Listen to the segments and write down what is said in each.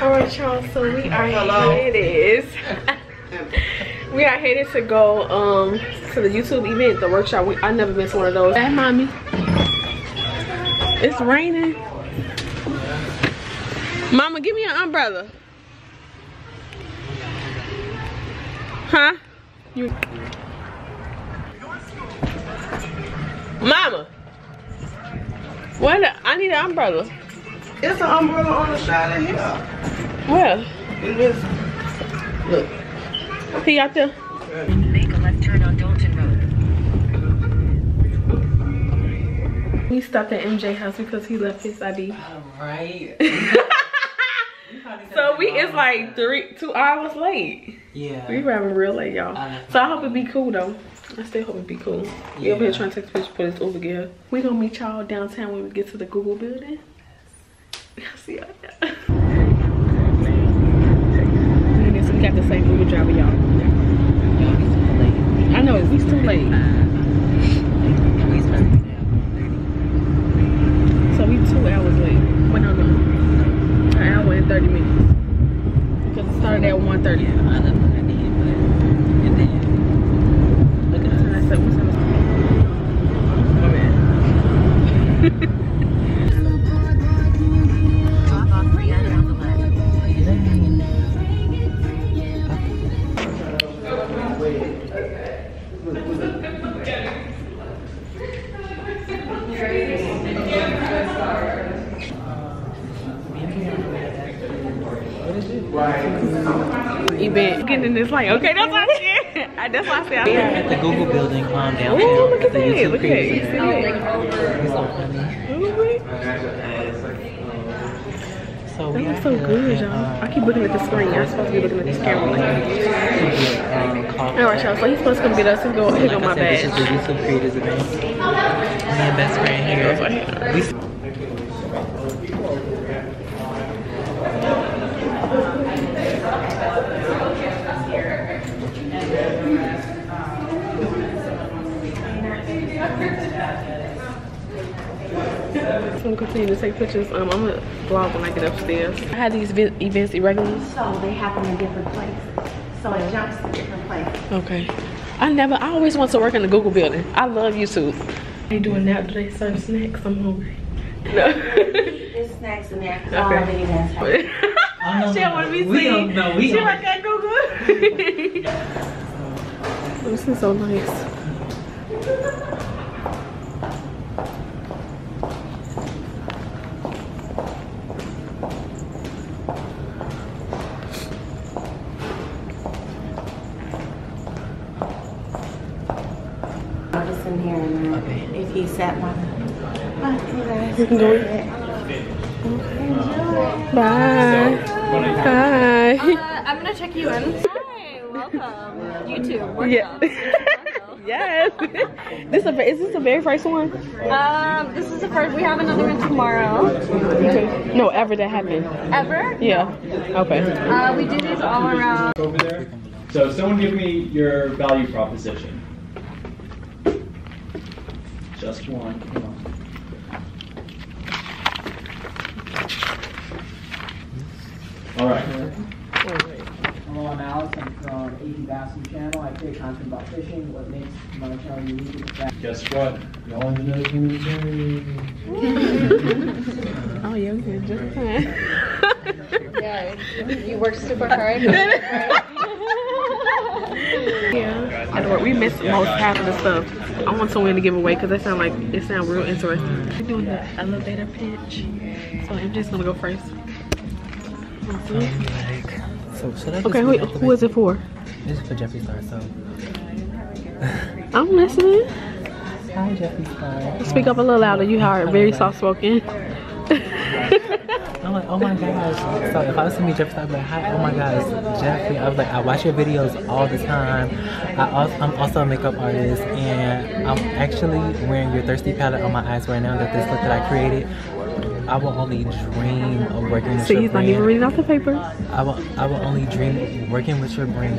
Alright, y'all, so we are headed. We are headed to go to the YouTube event, the workshop. I've never been to one of those. Hey, mommy. It's raining. Mama, give me an umbrella. Huh? You. Mama. What? I need an umbrella. It's an umbrella on the side of here. Where? It is. Look. He out there. Make a left turn on Dalton Road. We stopped at MJ house because he left his ID. Right. So it's like 2 hours late. Yeah. We were having real late, y'all. So I hope it be cool though. I still hope it be cool. We over here trying to take a picture for this Uber gear. We gonna meet y'all downtown when we get to the Google building. I'll see y'all there. So we got the same Uber driver, y'all. I know, we too late. So we 2 hours late. Well, no, an hour and 30 minutes. Because it started at 1:30. Yeah, I know what I did, but and then Look at the time. I said, what's up? Oh, man. Drop off Briana on the left. Event getting in this light. Okay, that's what I said. That's why I said. we're at the Google building downtown. Ooh, look at the that. YouTube Look at creators it. event. It's so funny. So we That looks so good, y'all. I keep looking at the screen. Y'all supposed to be looking at this camera. Alright, y'all. So he's supposed to come get us and go. Here go my This is badge. the YouTube creators event. Me and best friend here. So I'm gonna continue to take pictures. I'm gonna vlog when I get upstairs. I had these events irregularly. So they happen in different places. So it jumps to different places. Okay. I always want to work in the Google building. I love YouTube. They doing that? Do they serve snacks? I'm hungry. No. There's snacks in there. All of the events happen. She don't want to be seen. We don't know. She like that Google. This is so nice. I'll just in here and if he sat one. You can go. Bye. Bye. I'm gonna check you in. Hi, welcome. YouTube. Yeah. Yes. Is this the very first one? This is the first. We have another one tomorrow. Okay. No, ever that happened. Ever? Yeah. Okay. We do these all around. Over there. So someone give me your value proposition. Just one. Come on. All right. Hello, I'm Alex. I'm from AT Bassing Channel. I create content about fishing. What makes my channel unique is that. Guess what? Y'all in another community. Oh yeah, we can just fine. Yeah, you work super hard. Yeah. At work, we missed most half of the stuff. I want someone to give away because it sound real interesting. We're doing the elevator pitch. So I'm just gonna go first. Okay, who is it for? This is for Jeffree Star, so. I'm listening. Hi, Jeffree Star. Speak up a little louder. You are very soft spoken. I'm like, oh my gosh. So if I was to meet Jeffree Star, I'd be like, hi, oh my gosh, Jeffree. I was like, I watch your videos all the time. I'm also a makeup artist, and I'm actually wearing your Thirsty palette on my eyes right now. That this look that I created. I will only dream of working with your brand. See, he's not even reading off the paper. I will only dream working with your brand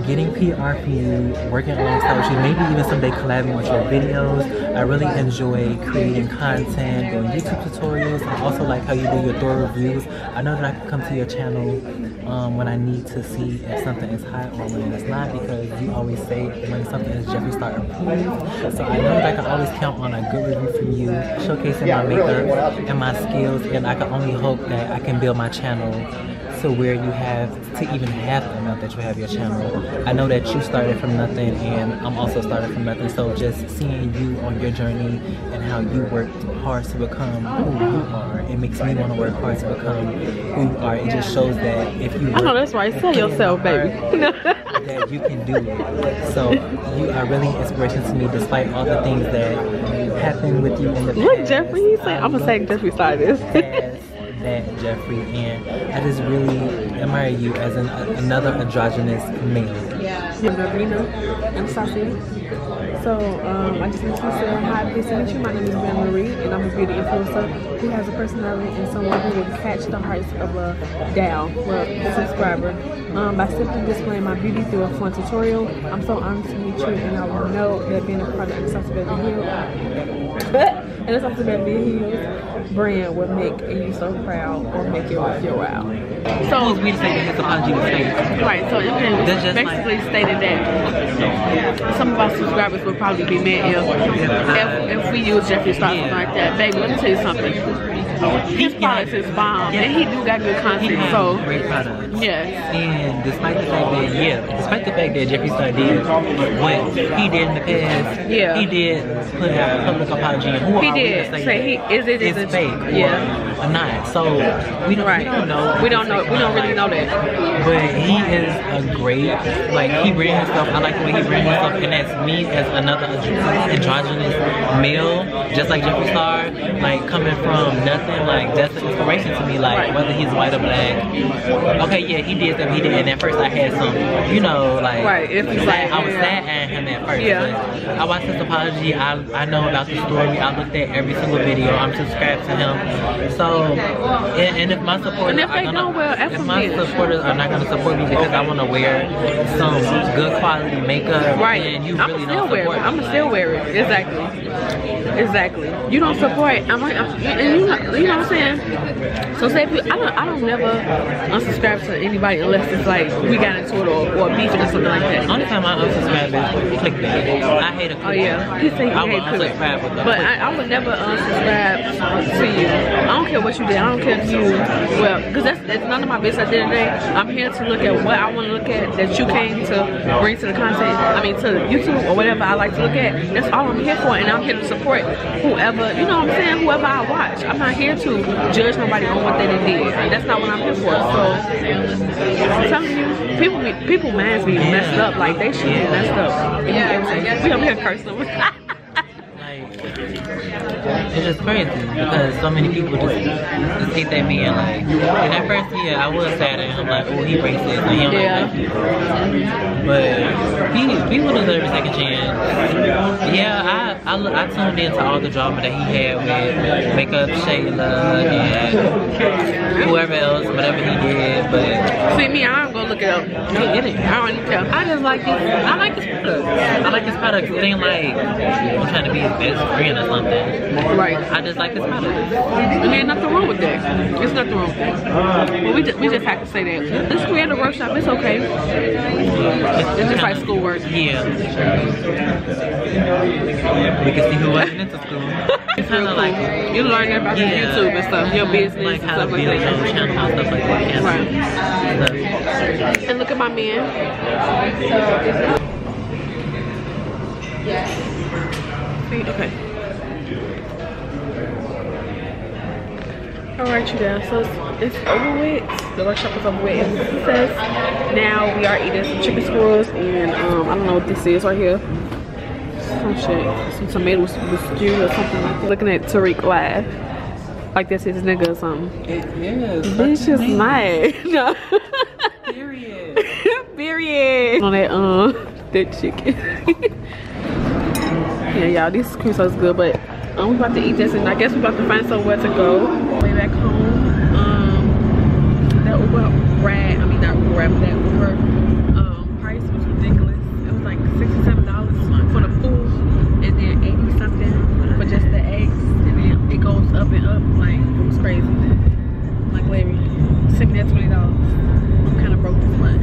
getting PR for you, working alongside with you, maybe even someday collabing with your videos. I really enjoy creating content, doing YouTube tutorials, and also like how you do your thorough reviews. I know that I can come to your channel when I need to see if something is hot or when it's not, because you always say when something is Jeffree Star approved. So I know that I can always count on a good review from you, showcasing my makeup and my skills, and I can only hope that I can build my channel to where you have to even have the amount that you have your channel. I know that you started from nothing, and I'm also started from nothing, so just seeing you on your journey and how you worked hard to become who you are, it makes me want to work hard to become who you are. It just shows that if you I know that's right, sell yourself, baby. that you can do it. So you are really inspiration to me despite all the things that happen with you in the past. Look, Jeffree, he's saying, I'm gonna say Jeffree started this. That Jeffree, and I just really admire you as another androgynous male. I'm Briana. I'm Saucy. So I just want to say hi, pleased to meet you. My name is Briana, and I'm a beauty influencer who has a personality and someone who will catch the hearts of a a subscriber. By simply displaying my beauty through a fun tutorial. I'm so honored to meet you, and I will know that being a part of Saucy Baby Heels and it's Saucy Baby Heels brand will make you so proud or make you feel wow. So we say his apology was fake. Right, so it basically stated that some of our subscribers would probably be mad if we use Jeffree Star something like that. Baby, let me tell you something. His products is bomb, and he do got good content. So great products. Yeah. And despite the fact that Jeffree Star did what he did in the past, he did put out a public apology. And who he did say is it fake or not. So we don't know. We don't really know that. But he is a great, like, he brings himself. I like the way he brings himself, and that's me as another androgynous male, just like Jeffree Star, like coming from nothing. Like that's an inspiration to me. Like whether he's white or black. Okay, yeah, he did that. He did, and at first I had some, you know, like it's like I was sad at him at first. But I watched his apology. I know about the story. I looked at every single video. I'm subscribed to him. So, and if my supporters are not gonna support me because I want to wear some good quality makeup, and you really don't support me. I'ma still wear it. Exactly. You don't support. You know what I'm saying? So say if I don't never unsubscribe to anybody unless it's like we got into it or beefing or something like that. Only time I unsubscribe is clickbait. I hate a clickbait. Oh yeah, he said he hate clickbait. But I would never unsubscribe to you. I don't care what you did. I don't care if you because that's none of my business at the end of the day. I'm here to look at what I want to look at that you came to bring to the content. I mean to YouTube or whatever I like to look at. That's all I'm here for, and I'm here to support whoever, you know what I'm saying, whoever I watch. I'm not here to judge nobody on what they did. That's not what I'm here for. So I'm telling you, people minds be messed up. Like they should be messed up. We over here cursing. It's just crazy because so many people just hate that man. Like, and at first, I was sad at him. Like, oh, he racist and he don't like black people. But people deserve a second chance. Yeah, I tuned into all the drama that he had with Makeup Shayla and whoever else, whatever he did. But see me, I'm gonna look it up. No, get it. I don't even care. I just like his. I like his products. I like his products. It ain't like I'm trying to be his best friend or something. Right. I just like his products. And there's nothing wrong with that. There's nothing wrong with that. But we just have to say that. This creative workshop, it's okay. It's just like schoolwork. Yeah. We can see who wasn't into school. It's kind of like you learn about your YouTube and stuff, your business, like how stuff to like build that. your channel and stuff like that. Yeah. Right. And look at my man. Okay. Alright, you guys, so it's over with. The workshop is over with. It was a success. Now we are eating some chicken squirrels and I don't know what this is right here. Some shit. Some tomatoes with stew or something like that. Looking at Tariq live. Like that's his nigga or something. Bitch is nice. No. Period. Period. On that chicken. Yeah, y'all, this cream sauce is good, but we about to eat this, and I guess we about to find somewhere to go. Way back home. That Uber ride, I mean not Uber ride, but that Uber price was Send me that $20. I'm kind of broke this month.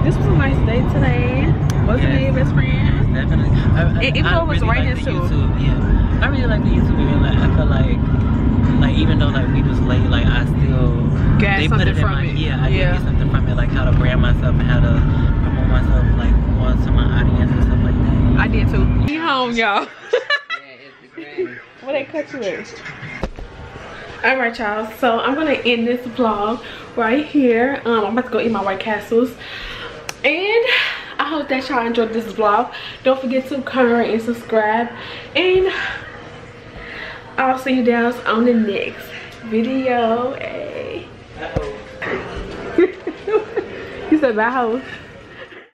This was a nice day today. Wasn't it, best friend? Definitely. Even though it was raining too. Yeah. I really like the YouTube video. Like, I feel like even though like we was late, like I still Got something from it. I did get something from it, like how to brand myself and how to promote myself, like to my audience and stuff like that. I did too. You home, y'all. Where they cut you at? Alright, y'all, so I'm gonna end this vlog right here. I'm about to go eat my White Castles, and I hope that y'all enjoyed this vlog. Don't forget to comment and subscribe, and I'll see you guys on the next video. Hey. You said bye, hoes.